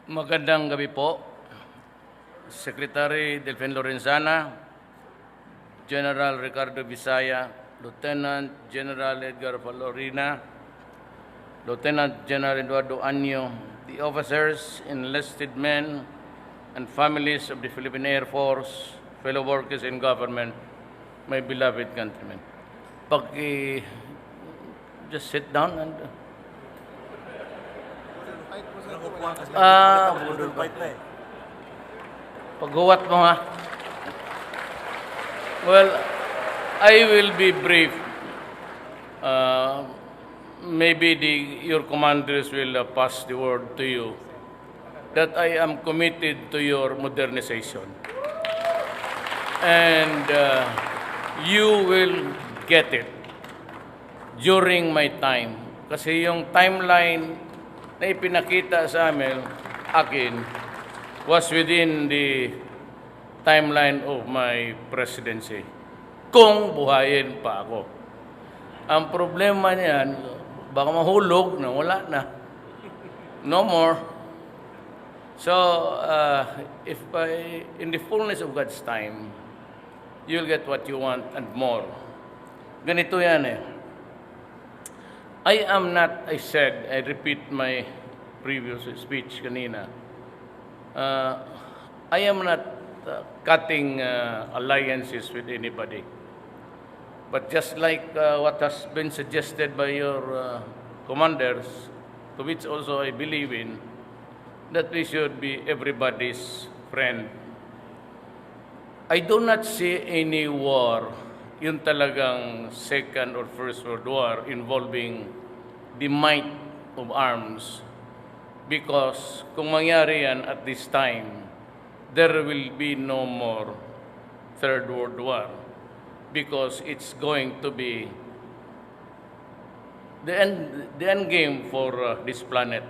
Magandang gabi po, Secretary Delfin Lorenzana, General Ricardo Visaya, Lieutenant General Edgar Valorina, Lieutenant General Eduardo Anyo, the officers, enlisted men, and families of the Philippine Air Force, fellow workers in government, my beloved countrymen. Just sit down and... Paghuwat mo ha. Well, I will be brief. Maybe your commanders will pass the word to you that I am committed to your modernization. And you will get it during my time. Kasi yung timeline na ipinakita sa akin was within the timeline of my presidency. Kung buhayin pa ako. Ang problema niyan, baka mahulog na wala na. No more. So, if in the fullness of God's time, you'll get what you want and more. Ganito yan eh. I am not, I said, I repeat my previous speech kanina, I am not cutting alliances with anybody. But just like what has been suggested by your commanders, to which also I believe in, that we should be everybody's friend. I do not see any war, yung talagang Second or First World War involving the might of arms, because kung mangyari yan at this time, there will be no more Third World War, because it's going to be the end game for this planet.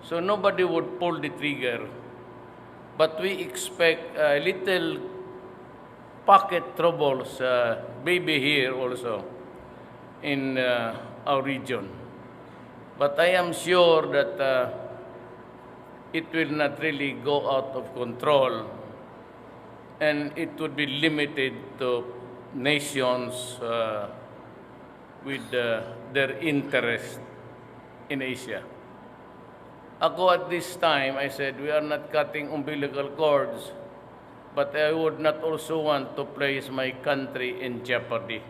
So nobody would pull the trigger, but we expect little pocket troubles, maybe here also in our region. But I am sure that it will not really go out of control, and it would be limited to nations with their interest in Asia. Ako at this time, I said, we are not cutting umbilical cords, but I would not also want to place my country in jeopardy.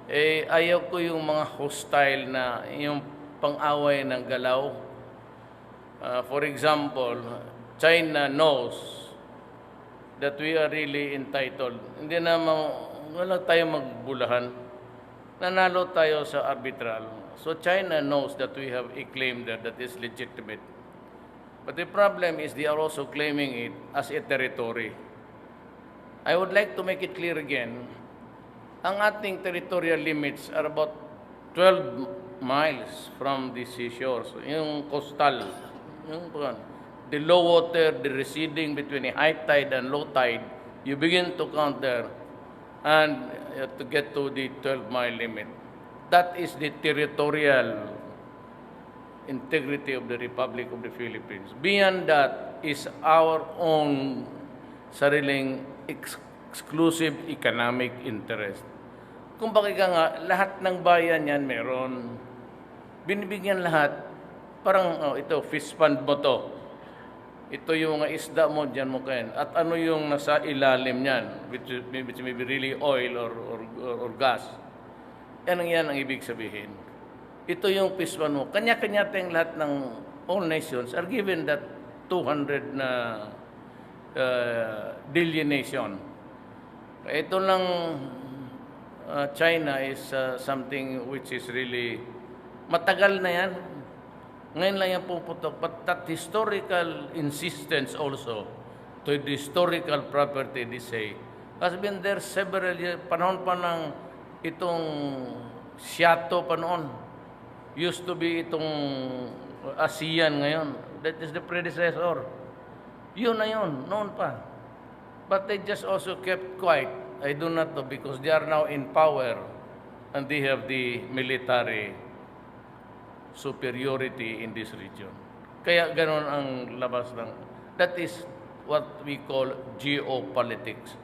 Ayaw ko yung mga hostile na, yung pang-away ng galaw. For example, China knows that we are really entitled. Hindi naman, wala tayong magbulahan. Nanalo tayo sa arbitral. So China knows that we have a claim there that is legitimate. But the problem is they are also claiming it as a territory. I would like to make it clear again, ang ating territorial limits are about 12 miles from the seashores. Yung coastal, the low water, the receding between a high tide and low tide, you begin to count there and you have to get to the 12-mile limit. That is the territorial integrity of the Republic of the Philippines. Beyond that is our own sariling exclusive economic interest. Kung bakit nga, lahat ng bayan yan meron. Binibigyan lahat. Parang, ito, fish pond mo to. Ito yung mga isda mo, dyan mo kain. At ano yung nasa ilalim niyan, which may be really oil or gas. Yan ang ibig sabihin. Ito yung fish pond mo. Kanya-kanya tayong lahat ng all nations are given that 200 na delineation. Ito lang China is something which is really matagal na yan. Ngayon lang yan puputok. But that historical insistence also to the historical property, they say, has been there several years. Panahon pa ng itong Seattle pa noon. Used to be itong ASEAN ngayon. That is the predecessor. Yun na yun, noon pa. But they just also kept quiet. I do not know, because they are now in power and they have the military superiority in this region. Kaya ganon ang labas ng, that is what we call geopolitics.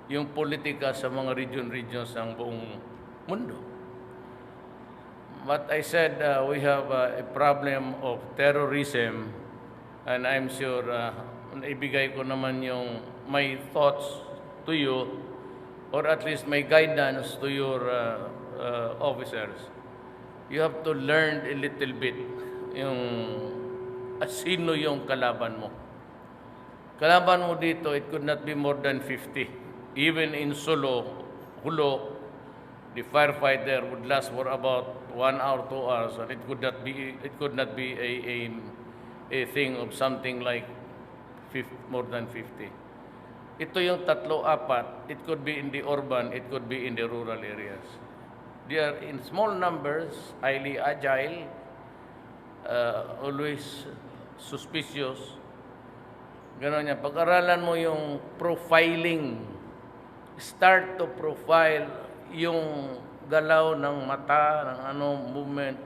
Yung politika sa mga regions ng buong mundo. But I said we have a problem of terrorism, and I'm sure ibigay ko naman yung my thoughts to you, or at least my guidance to your officers. You have to learn a little bit yung sino yung kalaban mo. Kalaban mo dito, it could not be more than 50. Even in Solo, Hulo, the firefighter would last for about 1 hour, 2 hours, and it could not be a thing of something like more than 50. Ito yung 3-4. It could be in the urban, it could be in the rural areas. They are in small numbers, highly agile, always suspicious. Ganon yan. Pag-aralan mo yung profiling, start to profile yung galaw ng mata, ng movement,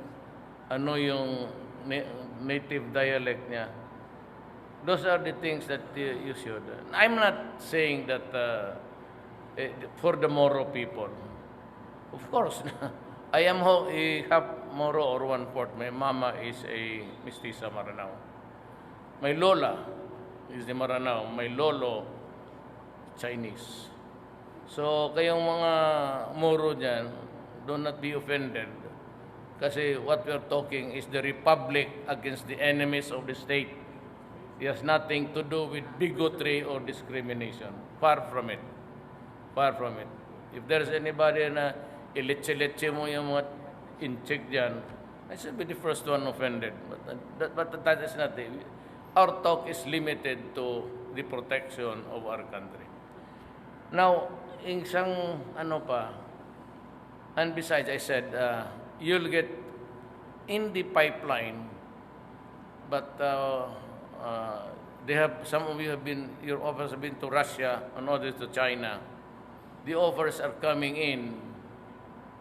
yung native dialect niya. Those are the things that you should. I'm not saying that for the Moro people. Of course, I am half Moro or 1/4. My mama is a Mestiza Maranao. My lola is the Maranao. My lolo, Chinese. So, kayong mga Moro dyan, do not be offended. Kasi what we are talking is the republic against the enemies of the state. It has nothing to do with bigotry or discrimination. Far from it. Far from it. If there's anybody na ilitse-litse mo yung mga in-check dyan, I should be the first one offended. But that is not it. Our talk is limited to the protection of our country. Now, isang and besides, I said, you'll get in the pipeline, but some of you your offers have been to Russia and others to China. The offers are coming in,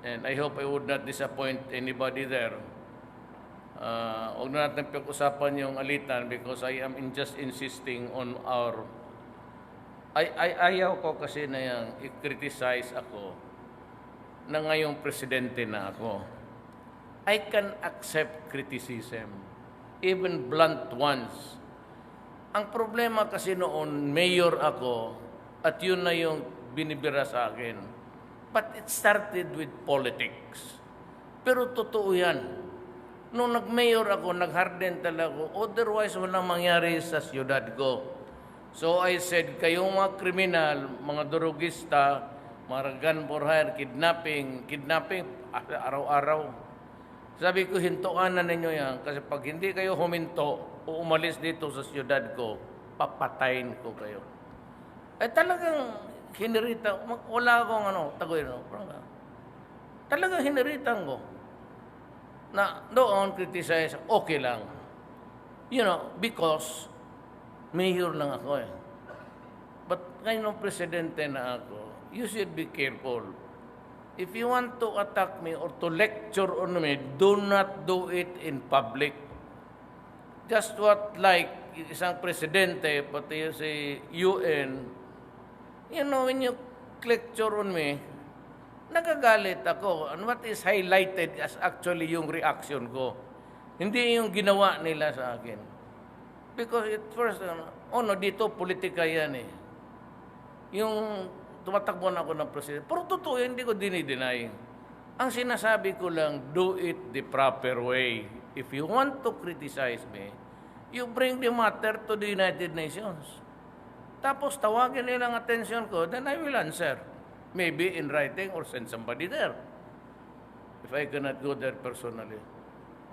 and I hope I would not disappoint anybody there. Huwag na natin pag-usapan yung alitan because I am just insisting on our... Ayaw ko kasi na yung i-criticize ako na ngayong presidente na ako. I can accept criticism, even blunt ones. Ang problema kasi noon, mayor ako, at yun na yung binibira sa akin. But it started with politics. Pero totoo yan. Nung nag-mayor ako, nag-harden talaga ako, otherwise walang mangyari sa siyudad ko. So I said, kayong mga kriminal, mga durugista, mga gun for hire, kidnapping, araw-araw. Sabi ko, hintuan na ninyo yan. Kasi pag hindi kayo huminto o umalis dito sa siyudad ko, papatayin ko kayo. Talagang hinirita. Wala akong talagang hiniritan ko. Na doon criticize, okay lang. Because mayor lang ako eh. But ngayon presidente na ako, you should be careful. If you want to attack me or to lecture on me, do not do it in public. Just like isang presidente, pati yung si UN, when you lecture on me, nagagalit ako. And what is highlighted as actually yung reaction ko. Hindi yung ginawa nila sa akin. Because at first, dito politika yan eh. Yung tumatakbo na ako ng presidente. Pero totoo, hindi ko dinideny. Ang sinasabi ko lang, do it the proper way. If you want to criticize me, you bring the matter to the United Nations. Tapos tawagin nilang attention ko, then I will answer. Maybe in writing or send somebody there. If I cannot go there personally.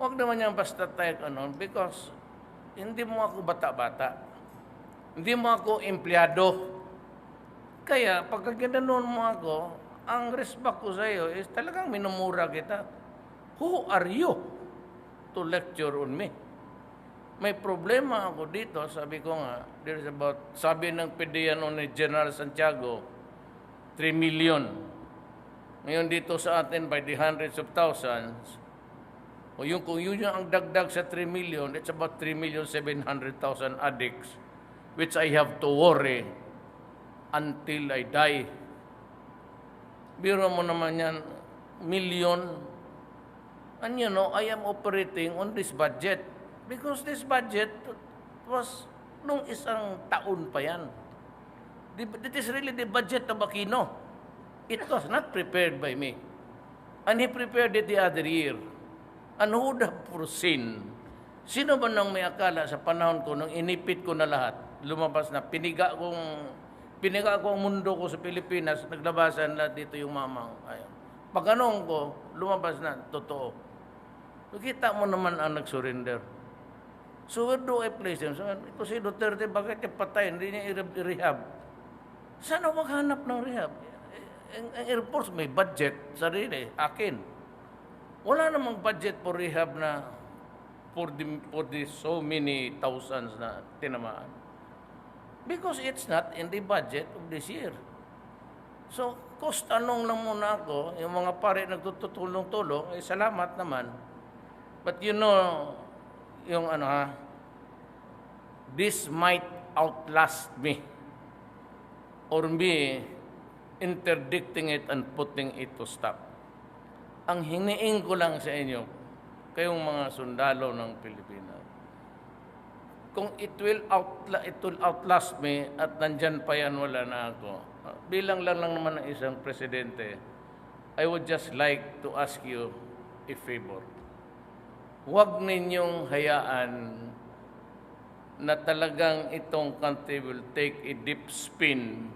Huwag naman yan basta tayo because hindi mo ako bata-bata. Hindi mo ako empleyado. Kaya pagka ginanon mo ako, ang respect ko sa iyo is talagang minumura kita. Who are you to lecture on me? May problema ako dito, sabi ko nga, sabi ng PDEA ni General Santiago, 3 million. Ngayon dito sa atin by the hundreds of thousands, O yung, kung yun yung ang dagdag sa 3 million, it's about 3,700,000 addicts, which I have to worry until I die. Biro mo naman yan, million. And you know, I am operating on this budget because this budget was nung isang taon pa yan. It is really the budget of Aquino. It was not prepared by me. And he prepared it the other year. And who would have foreseen? Sino ba nang may akala sa panahon ko nung inipit ko na lahat, lumabas na, piniga ko ang mundo ko sa Pilipinas, naglabasan lahat dito yung mamang. Ayun. Pag anong ko, lumabas na, totoo. Kita mo naman ang nag-surrender. So where do I place him? So, ito si Duterte, bakit niya patay? Hindi niya i-rehab. Sana maghanap ng rehab? Ang Air Force may budget, sarili, akin. Wala namang budget for rehab na for the so many thousands na tinamaan. Because it's not in the budget of this year. So, tanong lang muna ako, yung mga pare nagtutulong-tulong, salamat naman. But you know, yung this might outlast me or me interdicting it and putting it to stop. Ang hiniing ko lang sa inyo, kayong mga sundalo ng Pilipinas, kung it will outlast me at nandyan pa yan, wala na ako, bilang lang naman ng isang presidente, I would just like to ask you a favor. Huwag ninyong hayaan na talagang itong country will take a deep spin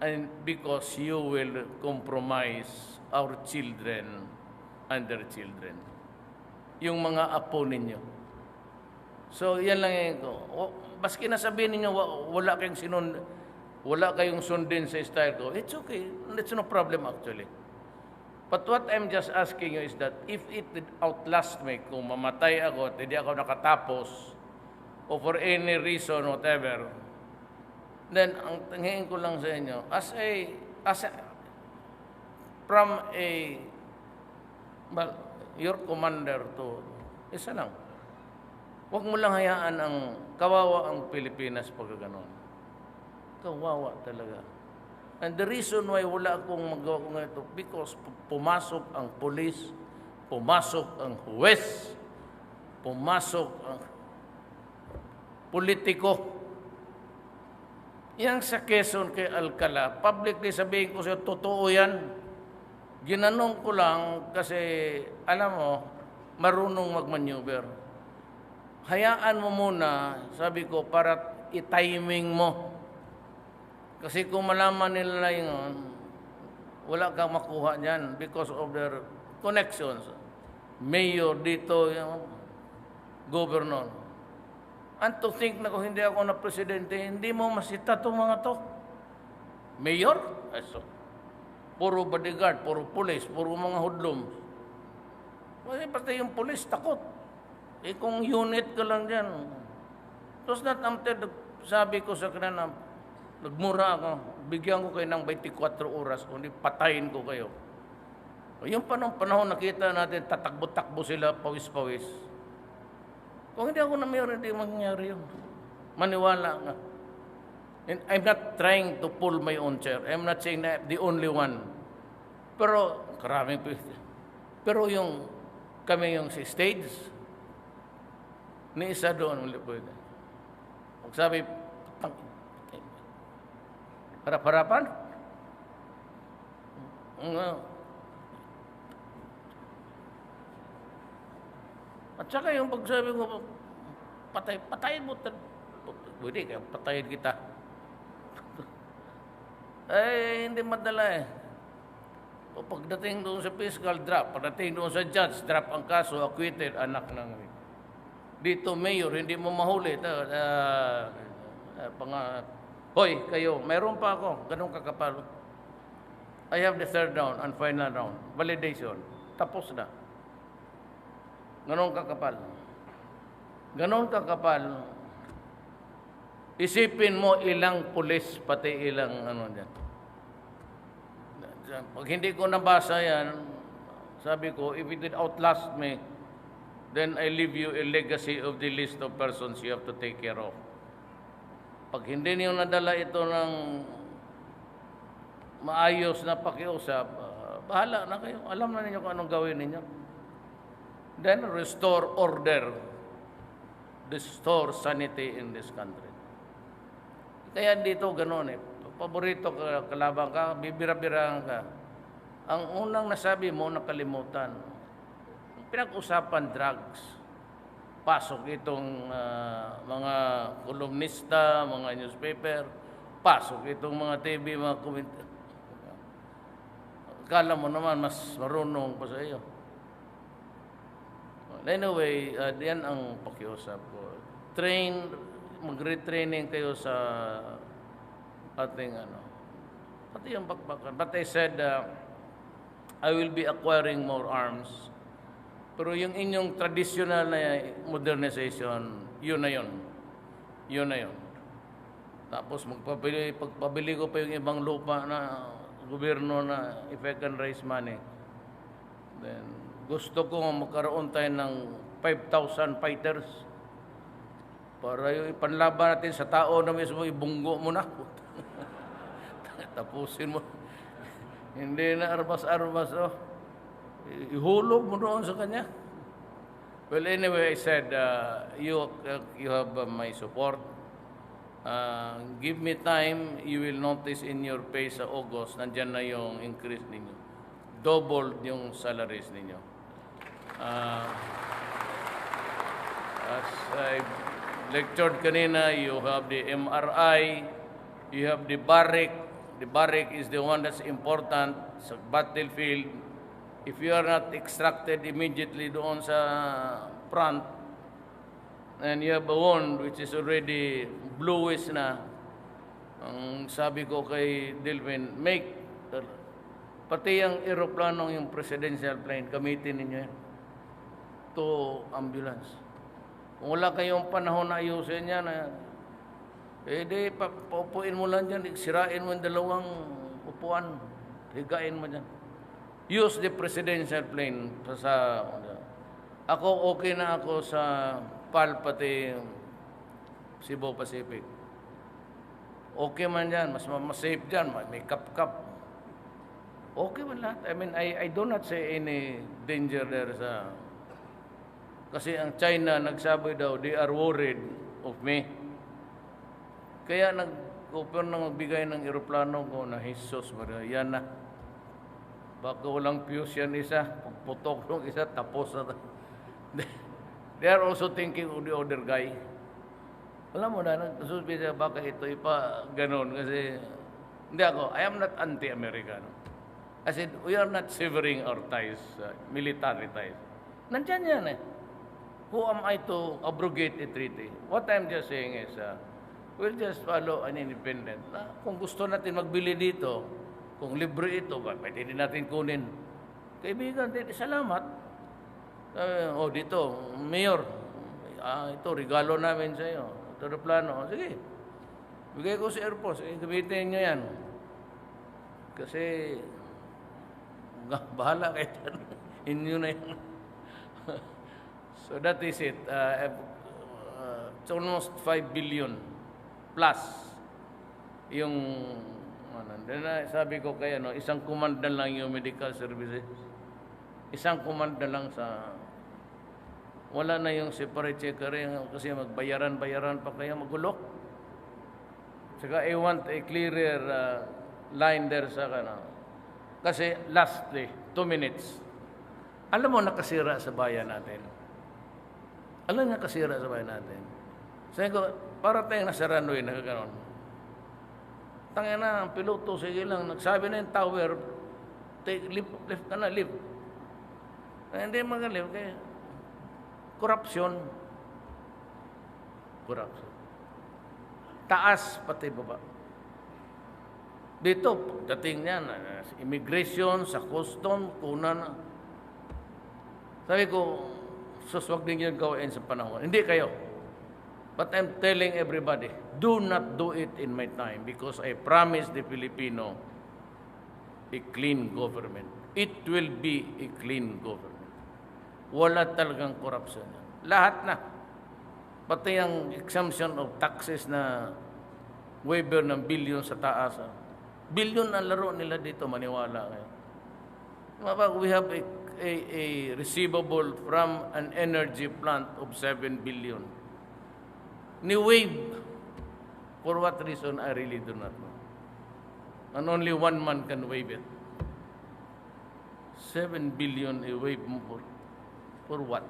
and because you will compromise our children and their children. Yung mga apo ninyo. So, yan lang yung ko. Baski nasabihin ninyo, wala kayong sundin sa style ko, it's okay. It's no problem actually. But what I'm just asking you is that if it outlast me, kung mamatay ako at hindi ako nakatapos, or for any reason, whatever, then ang tingin ko lang sa inyo, your commander to, isa lang. Huwag mo lang hayaan ang kawawa ang Pilipinas pag gano'n. Kawawa talaga. And the reason why wala akong magawa ko ito, because pumasok ang pulis, pumasok ang huwes, pumasok ang politiko. Yang sa Quezon kay Alcala, publicly sabihin ko siya, totoo yan. Ginanong ko lang kasi, alam mo, marunong mag-maneuver. Hayaan mo muna, sabi ko, para i-timing mo. Kasi kung malaman nila yun, wala kang makuha dyan because of their connections. Mayor dito, yung governor. And to think na kung hindi ako na presidente, hindi mo masita itong mga to. Mayor? So, puro bodyguard, puro police, puro mga hoodlum. Kasi pati yung police, takot. Kung unit ka lang dyan. Tapos sabi ko sa kanina, nagmura ako, bigyan ko kayo ng 24 oras, kundi patayin ko kayo. Yung panahon nakita natin, tatakbo-takbo sila, pawis-pawis. Kung hindi ako na mayor, hindi mangyayari yun. Maniwala nga. And I'm not trying to pull my own chair. I'm not saying that I'm the only one. Pero, karaming pwede. Pero kami yung si stage, ni isa doon, wala pwede. Kung sabi, harap-harapan? At saka yung pagsabi ko, patayin mo. Pwede kaya patayin kita. Hindi madala eh. Pagdating doon sa fiscal, drop. Pagdating doon sa judge, drop ang kaso, acquitted, anak ng... Dito, mayor, hindi mo mahuli. Hoy, kayo, mayroon pa ako. Ganun kakapal. I have the third round and final round. Validation. Tapos na. Ganun kakapal. Ganun kakapal. Isipin mo ilang pulis, pati ilang dyan. Pag hindi ko nabasa yan, sabi ko, if it did outlast me, then I leave you a legacy of the list of persons you have to take care of. Pag hindi niyo nadala ito ng maayos na pakiusap, bahala na kayo. Alam na ninyo kung anong gawin ninyo. Then restore order, restore sanity in this country. Kaya dito gano'n eh. Paborito ka, kalabang ka, bibira-birang ka. Ang unang nasabi mo, nakalimutan. Pinag-usapan drugs. Pasok itong mga kolumnista, mga newspaper. Pasok itong mga TV, mga komite. Akala mo naman, mas marunong pa sa iyo. Anyway, yan ang pakiusap ko. Mag-retraining kayo sa ating pati yung bakbakan. But I said, I will be acquiring more arms. Pero yung inyong traditional na modernization, yun na yun. Yun na yun. Tapos pagpabili ko pa yung ibang lupa na gobyerno na if I can raise money. Then, gusto ko magkaroon tayo ng 5,000 fighters para yung ipanlaban natin sa tao na mismo, ibunggo mo na. Tapusin mo. Hindi na arbas-arbas, oh. Ihulog mo doon sa kanya. Well, anyway, I said, you have my support. Give me time, you will notice in your pay sa August, nandyan na yung increase ninyo. Double yung salaries ninyo. As I lectured kanina, you have the MRI, you have the barrack. The barrack is the one that's important sa battlefield. If you are not extracted immediately doon sa front, and you have a wound which is already bluish na, ang sabi ko kay Delvin, pati yung aeroplanong yung presidential plane, gamitin ninyo yan. To ambulance. Kung wala kayong panahon na ayusin yan, di paupuin mo lang dyan, sirain mo yung dalawang upuan, higain mo dyan. Use the presidential plane. Ako, okay na ako sa PAL, pati Cebu Pacific. Okay man dyan, mas safe dyan, may kap-kap. Okay man lahat. I mean, I do not say any danger there sa... Kasi ang China, nagsabi daw, they are worried of me. Kaya nag-offer na magbigay ng aeroplano ko na Jesus, yan na. Baka walang fuse yan isa, pagputok ng isa, tapos na. They are also thinking of the other guy. Alam mo na, nagsusabi siya, baka ito ipa ganon. Kasi, hindi ako, I am not anti-American. I said, we are not severing our ties, military ties. Nandyan yan eh. Who am I to abrogate a treaty? What I'm just saying is, we'll just follow an independent. Kung gusto natin magbili dito, kung libre ito, pwede din natin kunin. Kaibigan, salamat. Dito, Mayor, ito, regalo namin sa iyo. Ito na plano. Sige, bigay ko sa Air Force. Gamitin nyo yan. Kasi, bahala kayo dyan. Inyo na yan. So that is it. It's almost 5 billion plus yung sabi ko kaya isang command na lang yung medical services. Isang command na lang sa wala na yung separate checker kasi magbayaran pa kaya magulo. Saka I want a clearer line there sa kasi lastly 2 minutes. Alam mo nakasira sa bayan natin. Alam niya kasira sa bayan natin. Sabi ko, para tayong nasa runway, nakaganon. Tangin na, ang piloto, sige lang, nagsabi na yung tower, lift ka na, lift. Hindi mag-lift, kaya corruption. Taas, pati baba. Dito, pagdating niya, immigration, sa custom, kuna na. Sabi ko, wag din yung gawin sa panahon. Hindi kayo. But I'm telling everybody, do not do it in my time because I promise the Filipino a clean government. It will be a clean government. Wala talagang corruption. Lahat na. Pati ang exemption of taxes na waiver ng billion sa taas. Billion ang laro nila dito, maniwala kayo. We have a receivable from an energy plant of 7 billion. Ni-waive. For what reason, I really do not know. And only one man can waive it. 7 billion i-waive mo for what?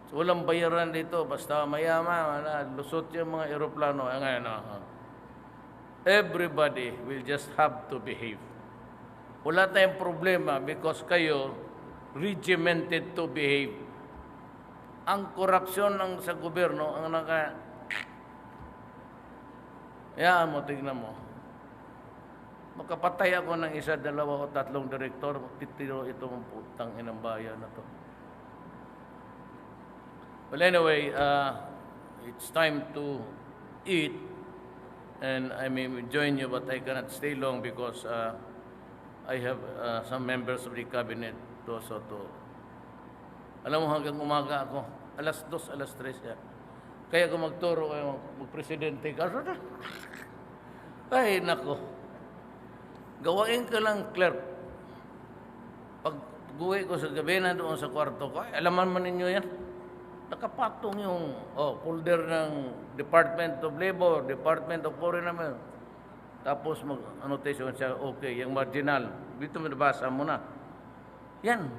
So, walang bayaran dito. Basta mayaman, lusot yung mga aeroplano. Ngayon, everybody will just have to behave. Wala tayong problema because kayo regimented to behave. Ang korupsyon ng sa gobyerno, ang Yan mo, tignan mo. Makapatay ako ng isa, dalawa o tatlong direktor, titiro itong putang inang bayan na to. Well, anyway, it's time to eat, and I may join you, but I cannot stay long because I have some members of the cabinet also to... Alam mo, hanggang umaga ako, alas 2, alas 3 yan. Kaya kung magturo kayo, magpresidente ka, ay, nako. Gawain ka lang, clerk. Pag guwi ko sa gabi na doon sa kwarto ko, alaman man ninyo yan. Nakapatong yung folder ng Department of Labor, Department of Foreign Affairs. Tapos mag-annotation siya, okay, yung marginal. Dito mo nabasa mo na. Yan.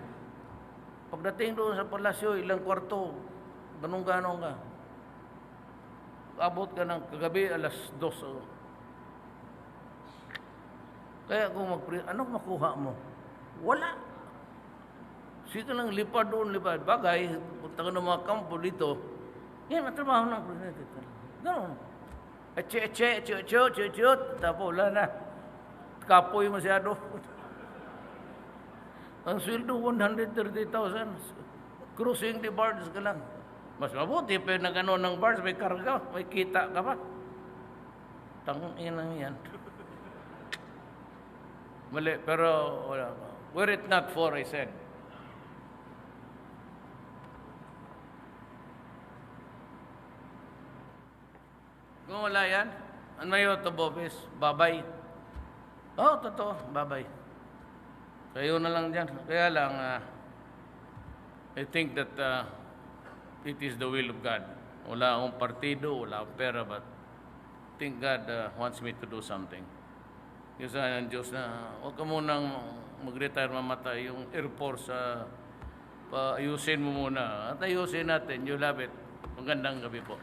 Pagdating doon sa palasyo, ilang kwarto, ganong-ganong ka. Abot ka ng kagabi, alas 2. Kaya kung anong makuha mo? Wala. Sige lang, lipad doon, lipad. Bagay, punta ka ng mga kampo dito, yan, ang trabaho ng presidente. Ganon. Eche, tapos wala na. Kapoy masyado. Ang sweldo, 130,000. Cruising the bars ka lang. Mas mabuti, pero na gano'n ng bars, may karga, may kita ka pa. Tanginang yan. Mali, pero wala. Were it not for, I said. Kung wala yan, ang mayo to Bobis, babay. Totoo, babay. Kayo na lang dyan. Kaya lang, I think that it is the will of God. Wala akong partido, wala akong pera, but I think God wants me to do something. Yung sa Diyos na, huwag ka munang mag-retire, mamatay. Yung Air Force, ayusin mo muna. At ayusin natin. You love it. Magandang gabi po.